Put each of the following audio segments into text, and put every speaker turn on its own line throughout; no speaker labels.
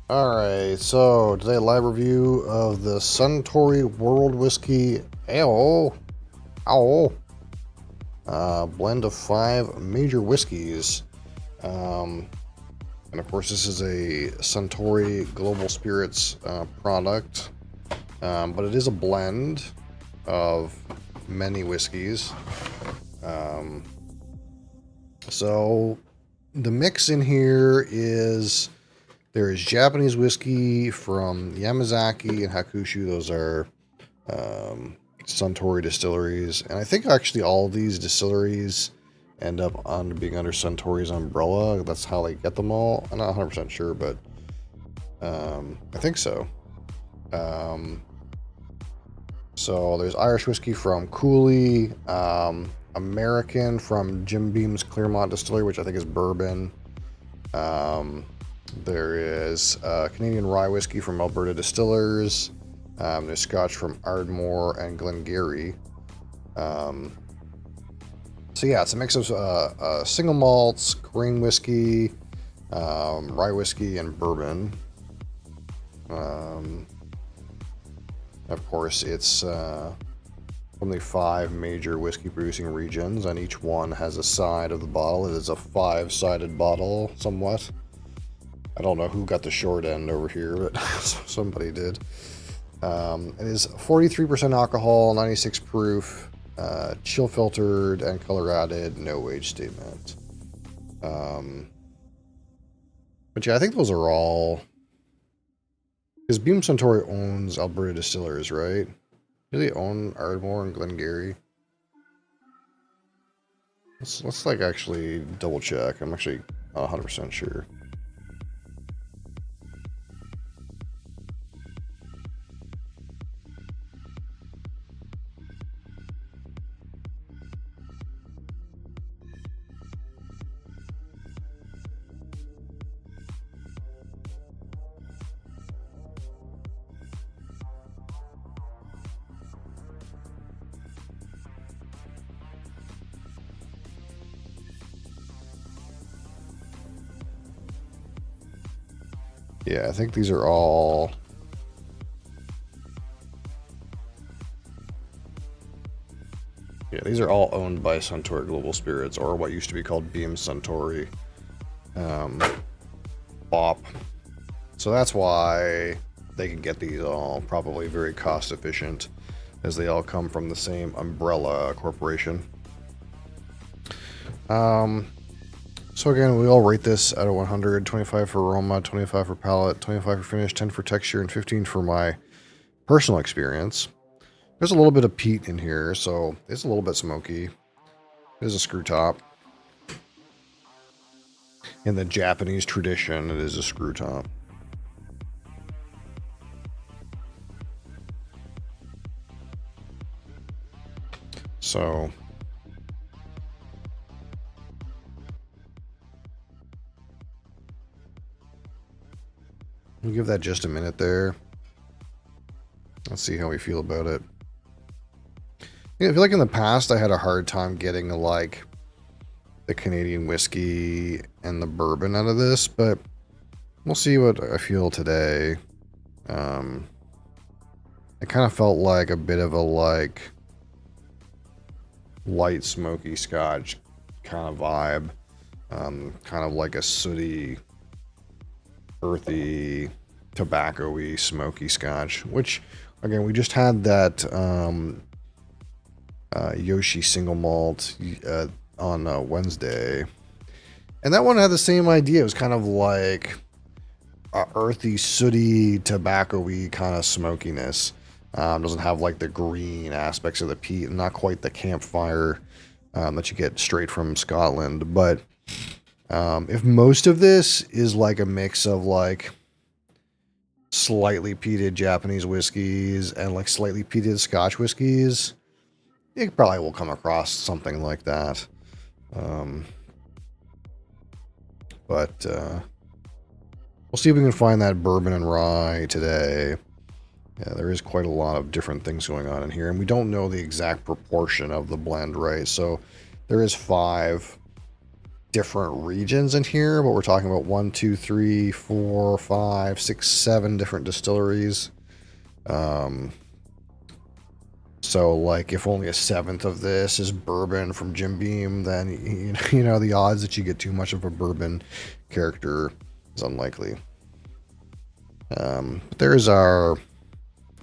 Alright, so today live review of the Suntory World Whiskey Ale. Ow. Blend of 5 major whiskeys. Um, and of course, this is a Suntory Global Spirits product. But it is a blend of many whiskeys. Um, so the mix in here is there is Japanese whiskey from Yamazaki and Hakushu. Those are Suntory distilleries. And I think actually all of these distilleries end up on being under Suntory's umbrella. That's how they get them all. I'm not 100% sure, but I think so. So there's Irish whiskey from Cooley, American from Jim Beam's Claremont Distillery, which I think is bourbon. There is Canadian rye whiskey from Alberta Distillers. There's Scotch from Ardmore and Glengarry. So yeah, it's a mix of single malts, grain whiskey, rye whiskey, and bourbon. Of course, it's from the 5 major whiskey producing regions, and each one has a side of the bottle. It is a 5-sided bottle, somewhat. I don't know who got the short end over here, but somebody did. It is 43% alcohol, 96 proof, chill filtered, and color added, no age statement. But yeah, I think those are all. Because Beam Suntory owns Alberta Distillers, right? Do they own Ardmore and Glengarry? Let's like actually double check. I'm actually not 100% sure. Yeah, I think these are all. Yeah, these are all owned by Suntory Global Spirits, or what used to be called Beam Suntory. BOP. So that's why they can get these all probably very cost efficient, as they all come from the same umbrella corporation. So again, we all rate this out of 100, 25 for aroma, 25 for palate, 25 for finish, 10 for texture, and 15 for my personal experience. There's a little bit of peat in here, so it's a little bit smoky. It is a screw top. In the Japanese tradition, it is a screw top. So we'll give that just a minute there. Let's see how we feel about it. Yeah, I feel like in the past I had a hard time getting like the Canadian whiskey and the bourbon out of this, but we'll see what I feel today. It kind of felt like a bit of a like light smoky Scotch kind of vibe, kind of like a sooty, earthy, tobacco-y, smoky Scotch, which again we just had that Yoshi single malt on Wednesday, and that one had the same idea. It was kind of like earthy, sooty, tobacco-y kind of smokiness. Doesn't have like the green aspects of the peat, and not quite the campfire that you get straight from Scotland. But if most of this is like a mix of like slightly peated Japanese whiskeys and like slightly peated Scotch whiskeys, it probably will come across something like that. But we'll see if we can find that bourbon and rye today. Yeah, there is quite a lot of different things going on in here, and we don't know the exact proportion of the blend, right? So there is 5 different regions in here, but we're talking about 1, 2, 3, 4, 5, 6, 7 different distilleries. So, like, if only a seventh of this is bourbon from Jim Beam, then, you know, the odds that you get too much of a bourbon character is unlikely. But there's our,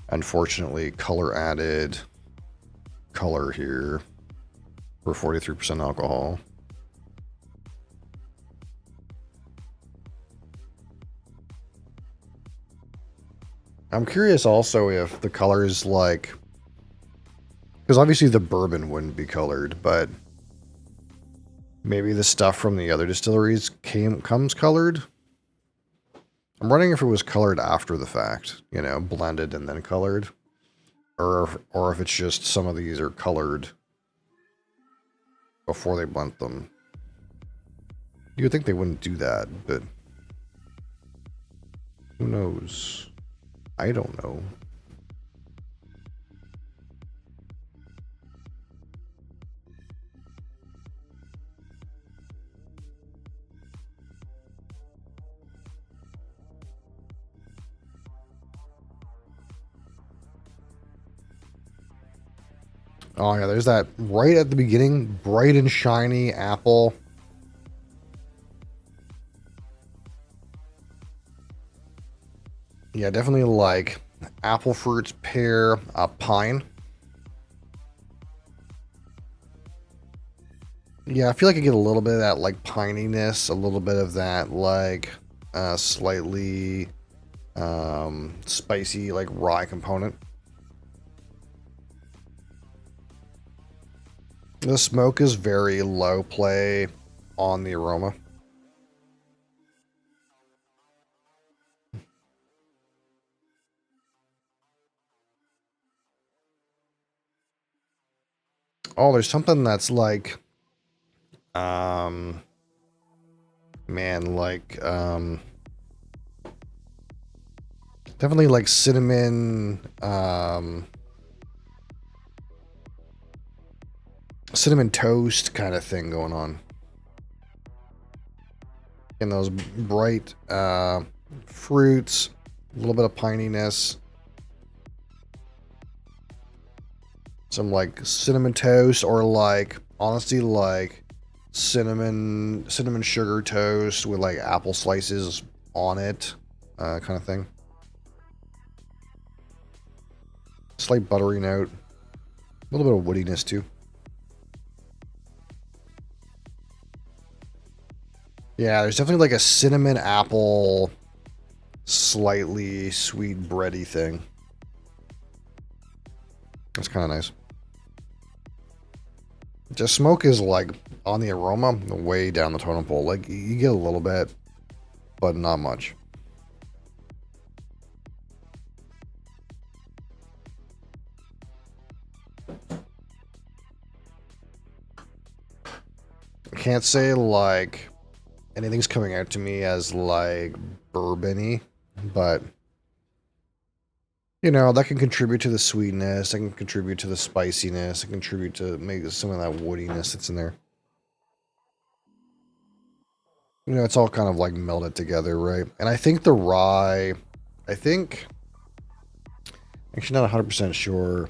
unfortunately, color added color here for 43% alcohol. I'm curious also if the colors, like, because obviously the bourbon wouldn't be colored, but maybe the stuff from the other distilleries comes colored. I'm wondering if it was colored after the fact, you know, blended and then colored, or if it's just some of these are colored before they blend them. You would think they wouldn't do that, but who knows? I don't know. Oh yeah, there's that right at the beginning, bright and shiny apple. Yeah, definitely like apple fruits, pear, pine. Yeah, I feel like I get a little bit of that like pininess, a little bit of that like slightly spicy like rye component. The smoke is very low play on the aroma. Oh, there's something that's like um man, like definitely like cinnamon toast kind of thing going on. And those bright fruits, a little bit of pininess. Some like cinnamon toast, or like honestly like cinnamon sugar toast with like apple slices on it, kind of thing. Slight buttery note, a little bit of woodiness too. Yeah, there's definitely like a cinnamon apple, slightly sweet bready thing. That's kind of nice. Just smoke is like on the aroma, way down the totem pole. Like you get a little bit, but not much. I can't say like anything's coming out to me as like bourbony, but you know, that can contribute to the sweetness, that can contribute to the spiciness, it can contribute to maybe some of that woodiness that's in there. You know, it's all kind of like melded together, right? And I think the rye, I think, actually not 100% sure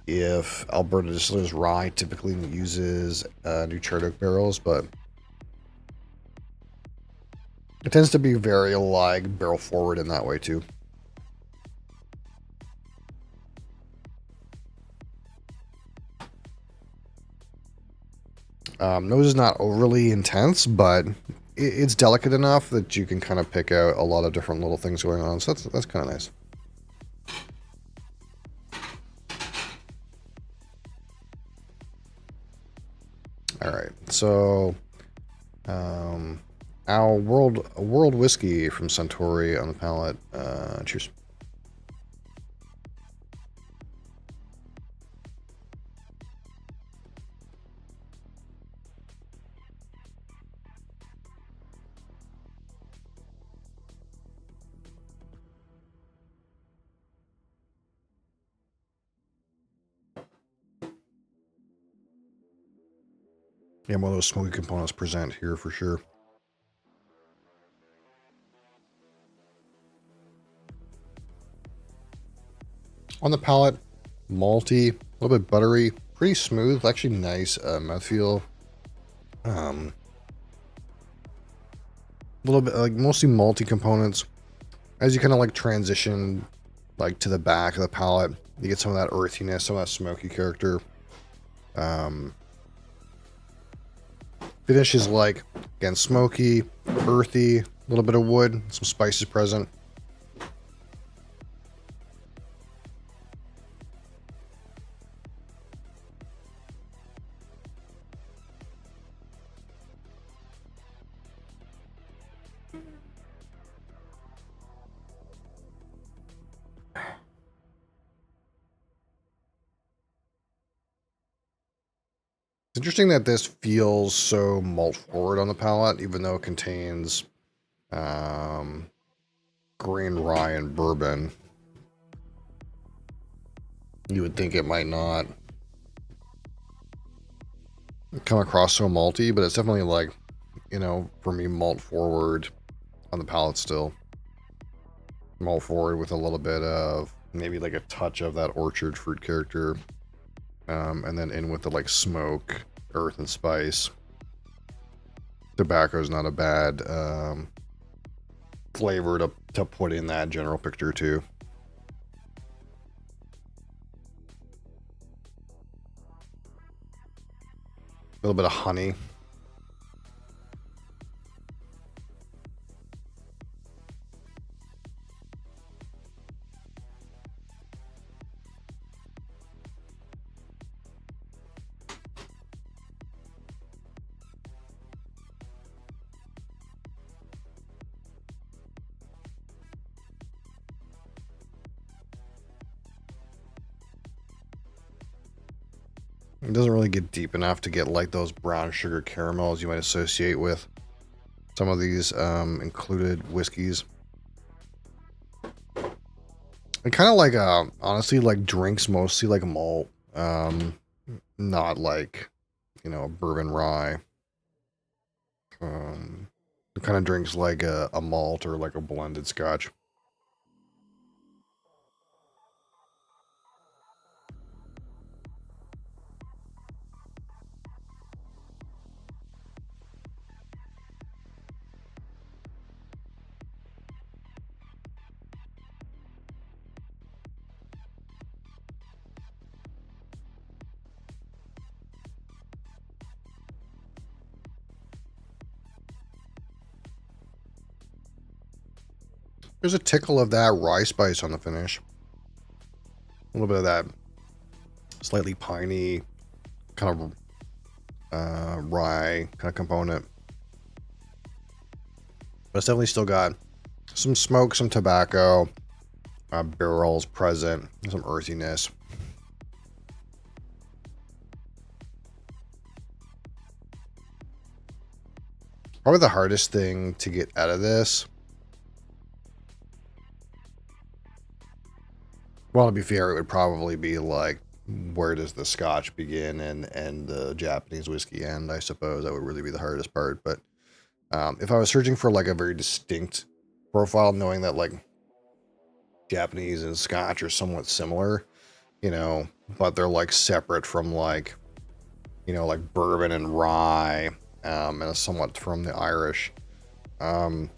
if Alberta Distillers rye typically uses New Charter Oak barrels, but it tends to be very like barrel forward in that way too. Nose is not overly intense, but it's delicate enough that you can kind of pick out a lot of different little things going on. So that's kind of nice. All right, so our world whiskey from Suntory on the palate. Cheers. Yeah, one of those smoky components present here for sure. On the palate, malty, a little bit buttery, pretty smooth, actually nice mouthfeel. A little bit like mostly malty components. As you kind of like transition like to the back of the palate, you get some of that earthiness, some of that smoky character. Finish is like, again, smoky, earthy, a little bit of wood, some spices present. It's interesting that this feels so malt forward on the palate, even though it contains um, grain rye and bourbon. You would think it might not come across so malty, but it's definitely like, for me, malt forward on the palate still. Malt forward with a little bit of maybe like a touch of that orchard fruit character. And then in with the like smoke, earth, and spice. Tobacco is not a bad flavor to put in that general picture too. A little bit of honey. It doesn't really get deep enough to get like those brown sugar caramels you might associate with some of these included whiskeys. And kind of like honestly like drinks mostly like a malt, not like a bourbon rye. It kind of drinks like a malt or like a blended scotch. There's a tickle of that rye spice on the finish. A little bit of that slightly piney kind of rye kind of component. But it's definitely still got some smoke, some tobacco, barrels present, some earthiness. Probably the hardest thing to get out of this. Well, to be fair, it would probably be like, where does the Scotch begin and the Japanese whiskey end? I suppose that would really be the hardest part. But if I was searching for like a very distinct profile, knowing that like Japanese and Scotch are somewhat similar, but they're like separate from like, like bourbon and rye, and somewhat from the Irish. Um,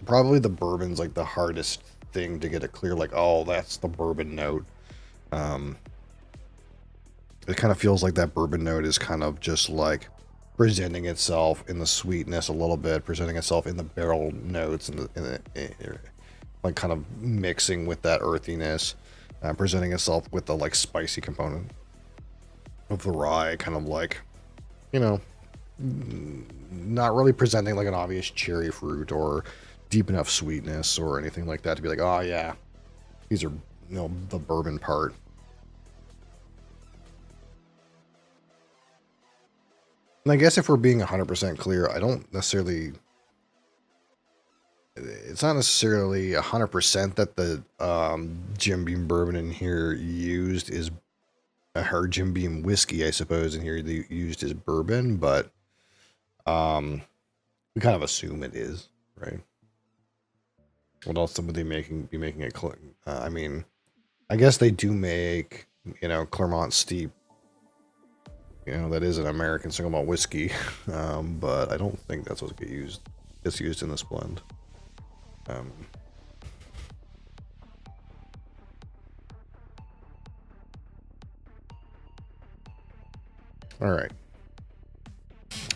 Probably the bourbon's like the hardest thing to get a clear, like, oh, that's the bourbon note. Um, it kind of feels like that bourbon note is kind of just like presenting itself in the sweetness a little bit, presenting itself in the barrel notes and like kind of mixing with that earthiness, presenting itself with the like spicy component of the rye, kind of like, you know, not really presenting like an obvious cherry fruit or deep enough sweetness or anything like that to be like, oh yeah, these are, the bourbon part. And I guess if we're being 100% clear, I don't necessarily, it's not necessarily 100% that the Jim Beam bourbon in here used is her Jim Beam whiskey, I suppose, and here they used his bourbon, but we kind of assume it is, right? What else would they be making it? I mean, I guess they do make, Claremont Steep. That is an American single malt whiskey, but I don't think that's what gets used in this blend. All right.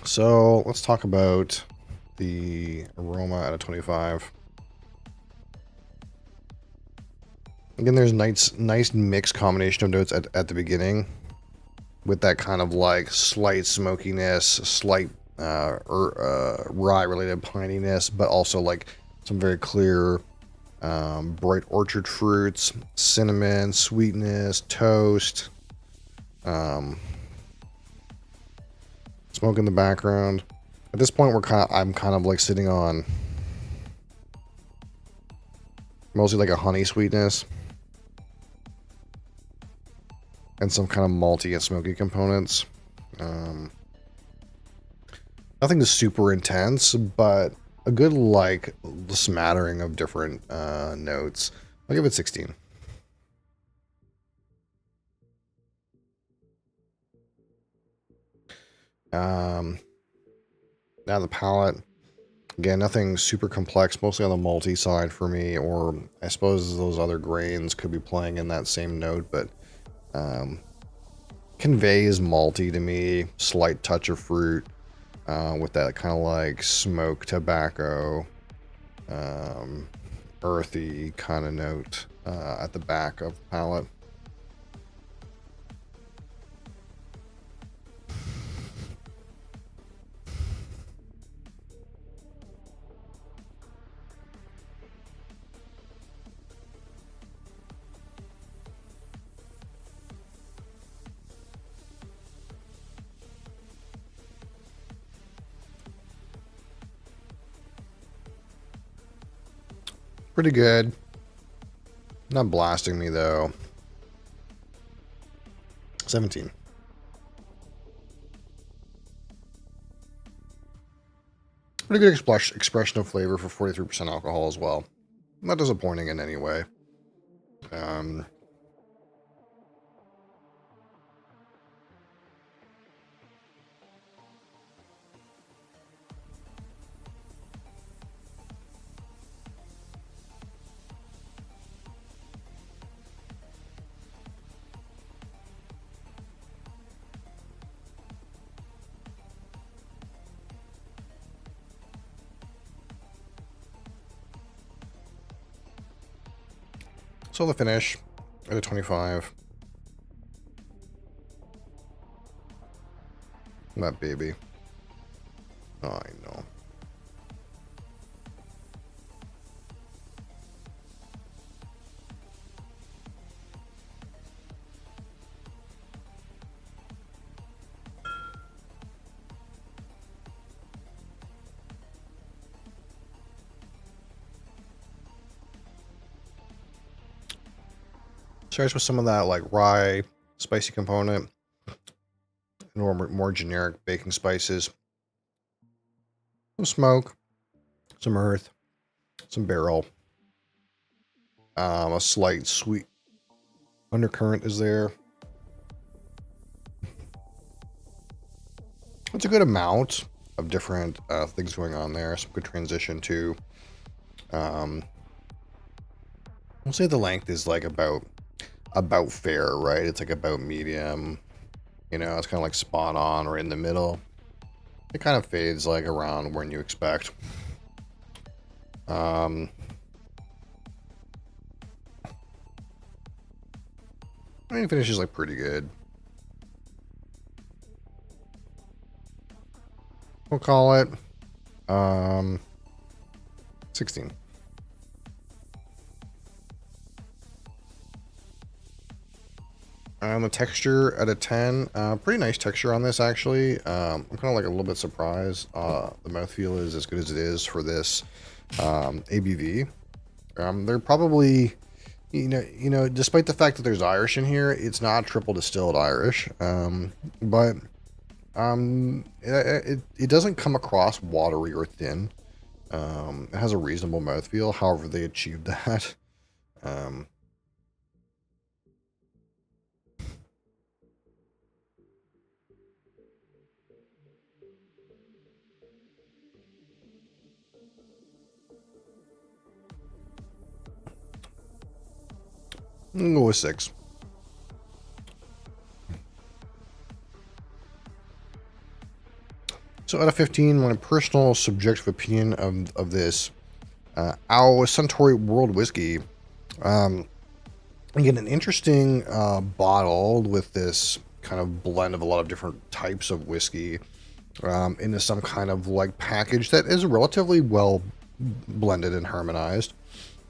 So let's talk about the aroma out of 25. Again, there's nice mixed combination of notes at the beginning, with that kind of like slight smokiness, slight rye related pininess, but also like some very clear bright orchard fruits, cinnamon, sweetness, toast, smoke in the background. At this point, I'm kind of like sitting on mostly like a honey sweetness and some kind of malty and smoky components. Nothing super intense, but a good like smattering of different notes. I'll give it 16. Now the palate, again, nothing super complex, mostly on the malty side for me, or I suppose those other grains could be playing in that same note, but conveys malty to me, slight touch of fruit, with that kind of like smoke tobacco, earthy kind of note at the back of the palate. Pretty good. Not blasting me though. 17. Pretty good expression of flavor for 43% alcohol as well. Not disappointing in any way. So the finish at a 25. That baby. Oh, I know. Starts with some of that like rye spicy component, more generic baking spices, some smoke, some earth, some barrel, a slight sweet undercurrent is there. It's a good amount of different things going on there. Some good transition to. I'll say the length is like about fair, right? It's like about medium. It's kind of like spot on or in the middle. It kind of fades like around when you expect. I mean, finish is like pretty good. We'll call it 16. The texture at a 10, pretty nice texture on this actually. I'm kind of like a little bit surprised. The mouthfeel is as good as it is for this ABV. They're probably despite the fact that there's Irish in here, it's not triple distilled Irish. But it doesn't come across watery or thin. It has a reasonable mouthfeel. However, they achieved that. Um, I'm gonna go with 6. So out of 15, my personal subjective opinion of this, Our Suntory World Whiskey. Again, an interesting bottle with this kind of blend of a lot of different types of whiskey into some kind of like package that is relatively well blended and harmonized.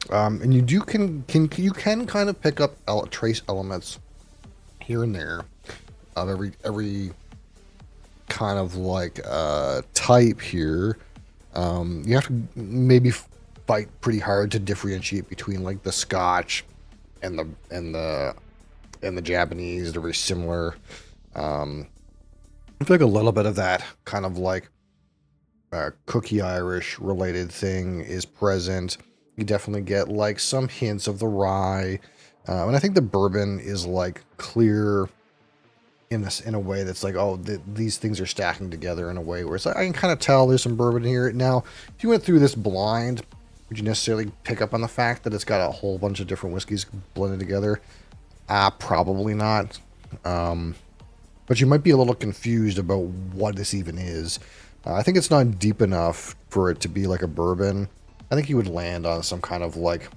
And you can kind of pick up trace elements here and there of every kind of like type here. You have to maybe fight pretty hard to differentiate between like the Scotch and the Japanese. They're very similar. I feel like a little bit of that kind of like cookie Irish related thing is present. You definitely get like some hints of the rye, and I think the bourbon is like clear in a way that's like, oh, these things are stacking together in a way where it's like I can kind of tell there's some bourbon here. Now, if you went through this blind, would you necessarily pick up on the fact that it's got a whole bunch of different whiskeys blended together? Probably not. But you might be a little confused about what this even is. I think it's not deep enough for it to be like a bourbon. I think you would land on some kind of like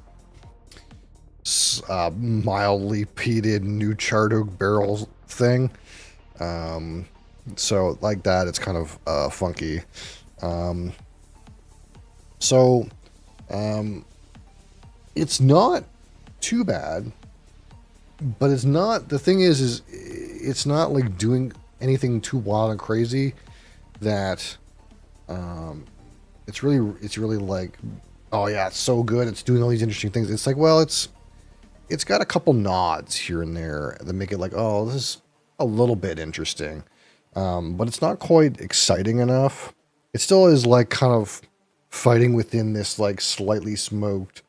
mildly peated new charred oak barrel thing. So like that, it's kind of funky. It's not too bad, but it's not. The thing is it's not like doing anything too wild and crazy that it's really like, oh yeah, it's so good, it's doing all these interesting things. It's like, well, it's got a couple nods here and there that make it like, oh, this is a little bit interesting, but it's not quite exciting enough. It still is like kind of fighting within this like slightly smoked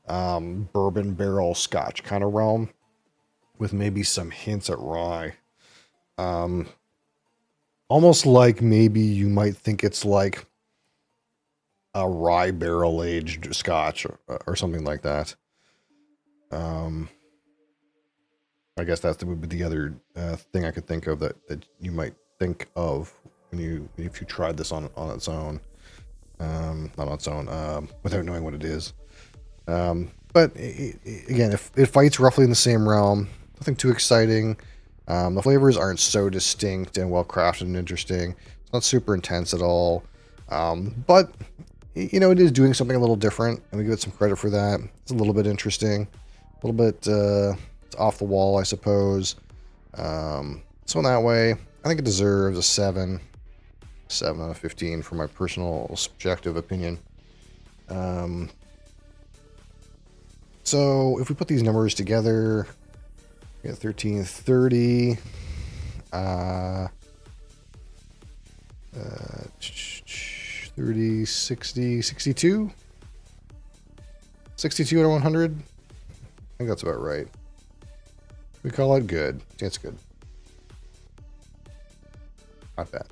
bourbon barrel Scotch kind of realm with maybe some hints at rye. Almost like maybe you might think it's like a rye barrel aged Scotch or something like that. I guess that's the other thing I could think of that you might think of if you tried this on its own, not on its own, without knowing what it is. But again, if it fights roughly in the same realm, nothing too exciting. The flavors aren't so distinct and well crafted and interesting. It's not super intense at all. But it is doing something a little different, and we give it some credit for that. It's a little bit interesting, a little bit it's off the wall, I suppose. So in that way, I think it deserves a 7 out of 15 for my personal subjective opinion. So if we put these numbers together, we got 13, 30, 30, 60, 62? 62 out of 100? I think that's about right. We call it good. It's good. Not bad.